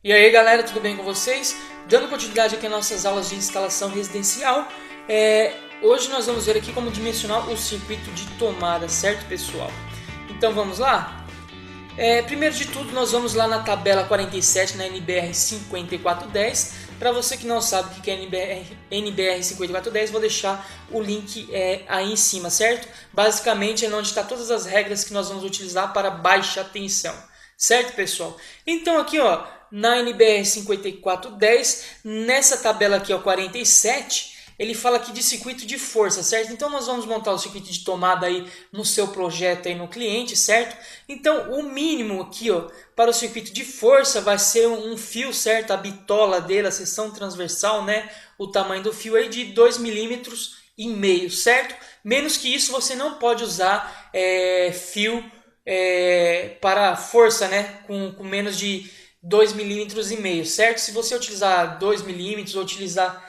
E aí galera, tudo bem com vocês? Dando continuidade aqui às nossas aulas de instalação residencial, hoje nós vamos ver aqui como dimensionar o circuito de tomada, certo pessoal? Então vamos lá? Primeiro de tudo nós vamos lá na tabela 47 na NBR 5410. Para você que não sabe o que é NBR 5410, vou deixar o link aí em cima, certo? Basicamente é onde está todas as regras que nós vamos utilizar para baixa tensão, certo pessoal? Então aqui ó, na NBR 5410, nessa tabela aqui ó, 47, ele fala aqui de circuito de força, certo? Então nós vamos montar o circuito de tomada aí no seu projeto aí no cliente, certo? Então o mínimo aqui ó, para o circuito de força vai ser um fio, certo? A bitola dele, a seção transversal, né? O tamanho do fio aí de 2,5 mm, certo? Menos que isso você não pode usar fio para força, né? Com menos de 2,5 mm, certo? Se você utilizar 2 mm ou utilizar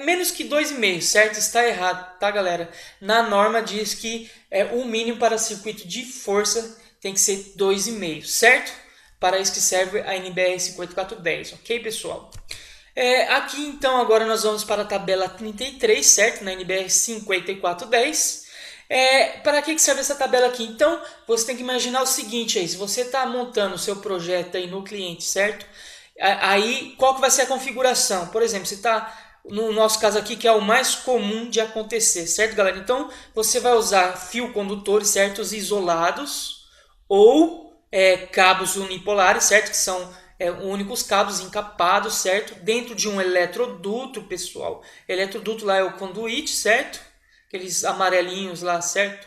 menos que 2,5, certo? Está errado, tá galera? Na norma diz que o mínimo para circuito de força tem que ser 2,5, certo? Para isso que serve a NBR 5410, ok pessoal? Aqui então agora nós vamos para a tabela 33, certo? Na NBR 5410. Para que serve essa tabela aqui? Então você tem que imaginar o seguinte aí, se você está montando o seu projeto aí no cliente, certo? Aí qual que vai ser a configuração? Por exemplo, você está no nosso caso aqui, que é o mais comum de acontecer, certo galera? Então você vai usar fio condutores, certos, isolados ou cabos unipolares, certo? Que são únicos cabos encapados, certo? Dentro de um eletroduto, pessoal. Eletroduto lá é o conduíte, certo? Aqueles amarelinhos lá, certo?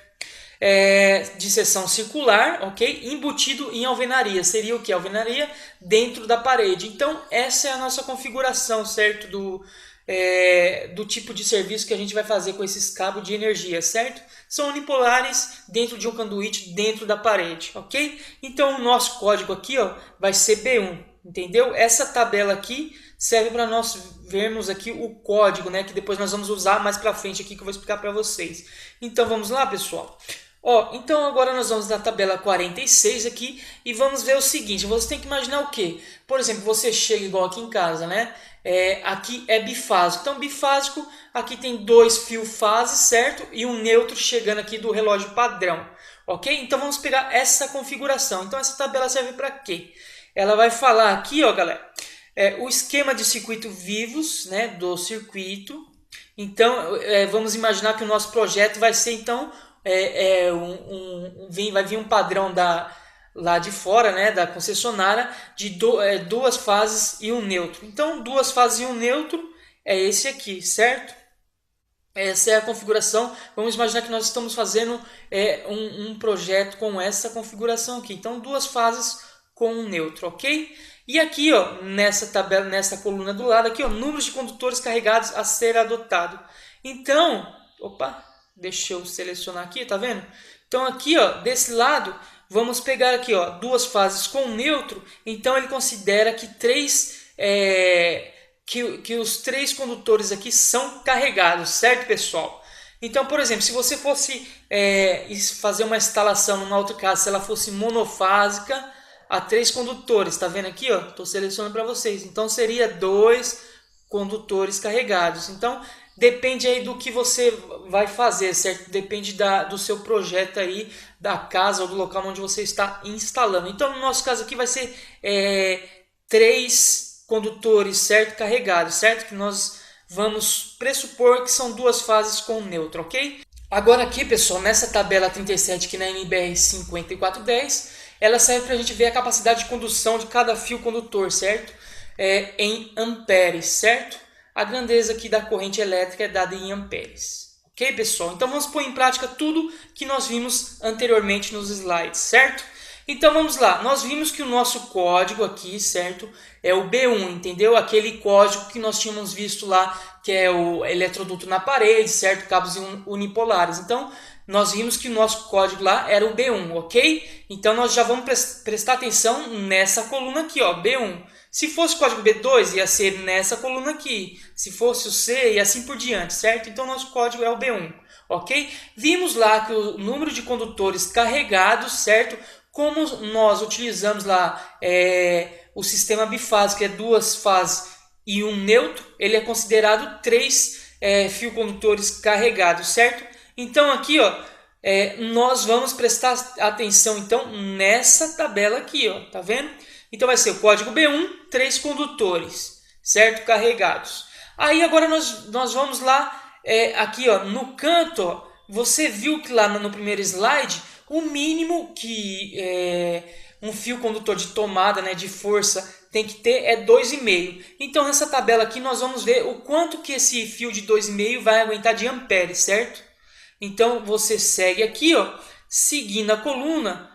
De seção circular, ok? Embutido em alvenaria. Seria o que? Alvenaria dentro da parede. Então essa é a nossa configuração, certo? Do tipo de serviço que a gente vai fazer com esses cabos de energia, certo? São unipolares dentro de um conduíte dentro da parede, ok? Então o nosso código aqui ó, vai ser B1, entendeu? Essa tabela aqui serve para nós vermos aqui o código, né? Que depois nós vamos usar mais para frente aqui que eu vou explicar para vocês. Então vamos lá pessoal. Então agora nós vamos na tabela 46 aqui e vamos ver o seguinte, você tem que imaginar o que? Por exemplo, você chega igual aqui em casa, né? Aqui é bifásico, então bifásico, aqui tem 2 fios fases, certo? E um neutro chegando aqui do relógio padrão, ok? Então vamos pegar essa configuração, então essa tabela serve para quê? Ela vai falar aqui, ó galera, o esquema de circuito vivos, né? Do circuito, então vamos imaginar que o nosso projeto vai ser então vai vir um padrão lá de fora, né, da concessionária, de 2 fases e um neutro. Então 2 fases e um neutro é esse aqui, certo? Essa é a configuração. Vamos imaginar que nós estamos fazendo um projeto com essa configuração aqui. Então 2 fases com um neutro, ok? E aqui ó, nessa tabela, nessa coluna do lado aqui, ó, números de condutores carregados a ser adotado. Então, deixa eu selecionar aqui, tá vendo? Então aqui, ó, desse lado, vamos pegar aqui, ó, 2 fases com neutro. Então ele considera que que os 3 condutores aqui são carregados, certo, pessoal? Então, por exemplo, se você fosse fazer uma instalação numa outra casa, se ela fosse monofásica, a 3 condutores, tá vendo aqui, ó? Estou selecionando para vocês. Então seria 2 condutores carregados. Então depende aí do que você vai fazer, certo? Depende do seu projeto aí, da casa ou do local onde você está instalando. Então, no nosso caso aqui vai ser 3 condutores, certo? Carregados, certo? Que nós vamos pressupor que são 2 fases com neutro, ok? Agora aqui, pessoal, nessa tabela 37 aqui na NBR 5410, ela serve para a gente ver a capacidade de condução de cada fio condutor, certo? Em amperes, certo? A grandeza aqui da corrente elétrica é dada em amperes. Ok, pessoal? Então vamos pôr em prática tudo que nós vimos anteriormente nos slides, certo? Então vamos lá. Nós vimos que o nosso código aqui, certo? É o B1, entendeu? Aquele código que nós tínhamos visto lá, que é o eletroduto na parede, certo? Cabos unipolares. Então nós vimos que o nosso código lá era o B1, ok? Então nós já vamos prestar atenção nessa coluna aqui, ó, B1. Se fosse o código B2, ia ser nessa coluna aqui. Se fosse o C, e assim por diante, certo? Então nosso código é o B1, ok? Vimos lá que o número de condutores carregados, certo? Como nós utilizamos lá o sistema bifásico, que é 2 fases e um neutro, ele é considerado 3 fios condutores carregados, certo? Então aqui, ó, nós vamos prestar atenção então nessa tabela aqui, ó, tá vendo? Então vai ser o código B1, 3 condutores, certo? Carregados. Aí agora nós vamos lá, aqui, ó, no canto, ó, você viu que lá no primeiro slide, o mínimo que um fio condutor de tomada, né, de força tem que ter é 2,5. Então nessa tabela aqui nós vamos ver o quanto que esse fio de 2,5 vai aguentar de amperes, certo? Então você segue aqui, ó, seguindo a coluna.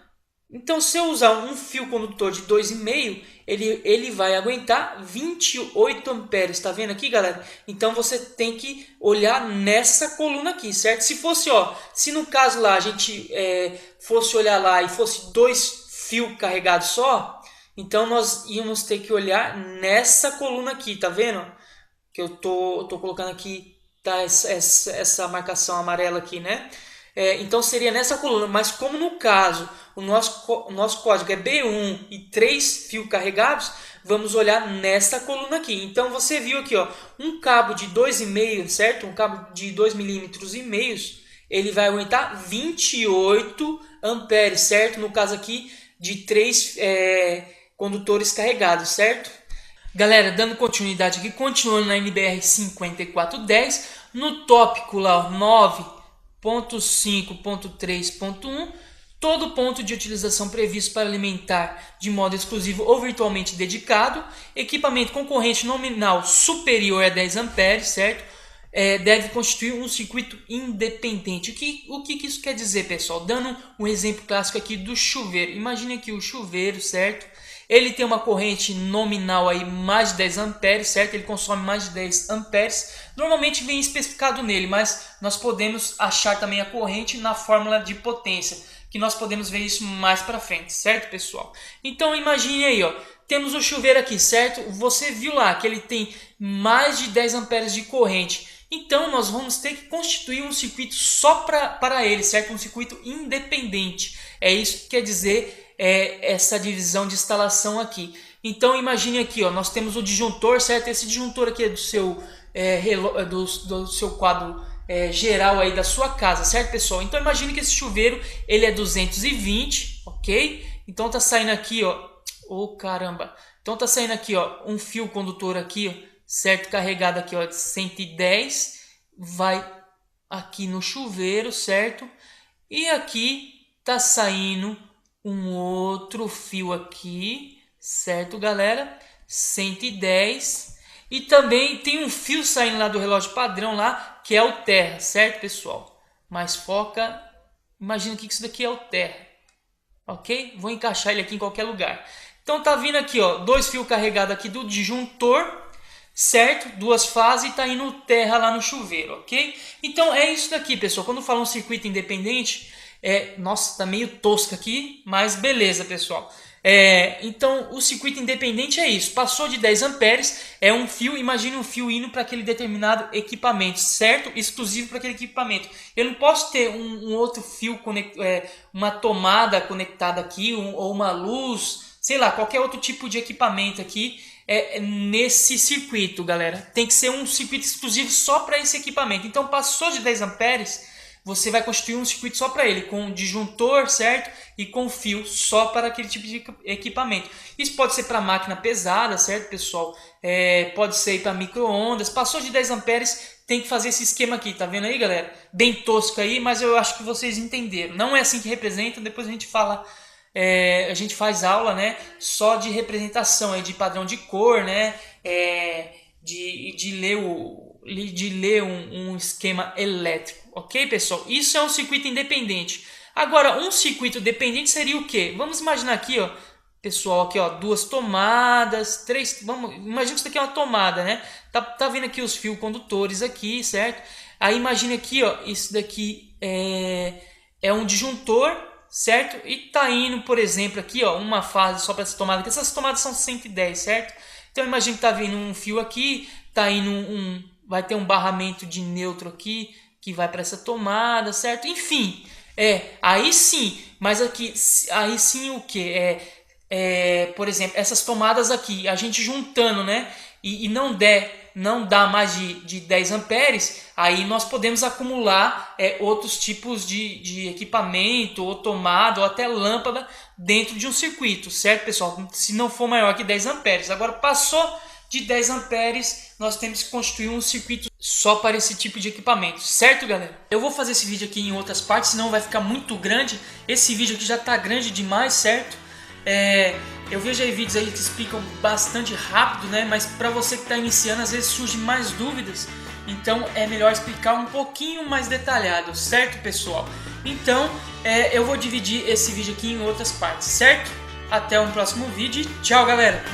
Então se eu usar um fio condutor de 2,5, ele vai aguentar 28 amperes, tá vendo aqui, galera? Então você tem que olhar nessa coluna aqui, certo? Se fosse, ó, se no caso lá a gente fosse olhar lá e fosse 2 fios carregados só, então nós íamos ter que olhar nessa coluna aqui, tá vendo? Que eu tô colocando aqui, tá essa marcação amarela aqui, né? Então seria nessa coluna, mas como no caso o nosso código é B1 e 3 fios carregados, vamos olhar nessa coluna aqui. Então você viu aqui, ó, um cabo de 2,5, certo? Um cabo de 2 milímetros e meios, ele vai aguentar 28 amperes, certo? No caso aqui de 3 condutores carregados, certo? Galera, dando continuidade aqui, continuando na NBR 5410, no tópico lá 9.5.3.1, todo ponto de utilização previsto para alimentar de modo exclusivo ou virtualmente dedicado, equipamento concorrente nominal superior a 10 amperes, certo? Deve constituir um circuito independente. O que isso quer dizer, pessoal? Dando um exemplo clássico aqui do chuveiro. Imagine aqui o chuveiro, certo? Ele tem uma corrente nominal aí mais de 10 amperes, certo? Ele consome mais de 10 amperes. Normalmente vem especificado nele, mas nós podemos achar também a corrente na fórmula de potência, que nós podemos ver isso mais para frente, certo, pessoal? Então imagine aí, ó, temos o chuveiro aqui, certo? Você viu lá que ele tem mais de 10 amperes de corrente. Então nós vamos ter que constituir um circuito só para ele, certo? Um circuito independente. É isso que quer dizer essa divisão de instalação aqui. Então imagine aqui, ó, nós temos o disjuntor, certo? Esse disjuntor aqui é do seu do seu quadro geral aí da sua casa, certo, pessoal? Então imagine que esse chuveiro ele é 220, ok? Então tá saindo aqui, ó, caramba. Então tá saindo aqui, ó, um fio condutor aqui, ó, certo, carregado aqui, ó, de 110, vai aqui no chuveiro, certo? E aqui tá saindo um outro fio aqui, certo, galera? 110. E também tem um fio saindo lá do relógio padrão lá, que é o terra, certo, pessoal? Mas foca, imagina que isso daqui é o terra, ok? Vou encaixar ele aqui em qualquer lugar. Então tá vindo aqui, ó, 2 fios carregados aqui do disjuntor, certo? 2 fases e tá indo o terra lá no chuveiro, ok? Então é isso daqui, pessoal. Quando fala um circuito independente, nossa, tá meio tosco aqui, mas beleza, pessoal. Então o circuito independente é isso. Passou de 10 amperes, é um fio. Imagine um fio indo para aquele determinado equipamento, certo? Exclusivo para aquele equipamento. Eu não posso ter um outro fio, uma tomada conectada aqui, ou uma luz, sei lá, qualquer outro tipo de equipamento aqui nesse circuito, galera. Tem que ser um circuito exclusivo só para esse equipamento. Então passou de 10 amperes, você vai constituir um circuito só para ele, com disjuntor, certo? E com fio só para aquele tipo de equipamento. Isso pode ser para máquina pesada, certo, pessoal? Pode ser para micro-ondas. Passou de 10 amperes, tem que fazer esse esquema aqui, tá vendo aí, galera? Bem tosco aí, mas eu acho que vocês entenderam. Não é assim que representa, depois a gente fala, a gente faz aula, né? Só de representação, de padrão de cor, né? De ler um esquema elétrico, ok, pessoal? Isso é um circuito independente. Agora, um circuito dependente seria o quê? Vamos imaginar aqui, ó, pessoal, aqui, ó, 2 tomadas, 3, imagina que isso daqui é uma tomada, né? Tá vendo aqui os fios condutores aqui, certo? Aí imagine aqui, ó, isso daqui é um disjuntor, certo? E tá indo, por exemplo, aqui, ó, uma fase só para essa tomada, que essas tomadas são 110, certo? Então imagine que tá vindo um fio aqui, tá indo vai ter um barramento de neutro aqui que vai para essa tomada, certo? Enfim, aí sim, mas aqui, aí sim o que? por exemplo, essas tomadas aqui, a gente juntando, né? E não dá mais de 10 amperes, aí nós podemos acumular outros tipos de equipamento, ou tomada, ou até lâmpada dentro de um circuito, certo, pessoal? Se não for maior que 10 amperes. Agora, passou de 10 amperes, nós temos que construir um circuito só para esse tipo de equipamento, certo, galera? Eu vou fazer esse vídeo aqui em outras partes, senão vai ficar muito grande. Esse vídeo aqui já está grande demais, certo? Eu vejo aí vídeos aí que explicam bastante rápido, né? Mas para você que está iniciando, às vezes surgem mais dúvidas. Então é melhor explicar um pouquinho mais detalhado, certo, pessoal? Então eu vou dividir esse vídeo aqui em outras partes, certo? Até um próximo vídeo e tchau, galera!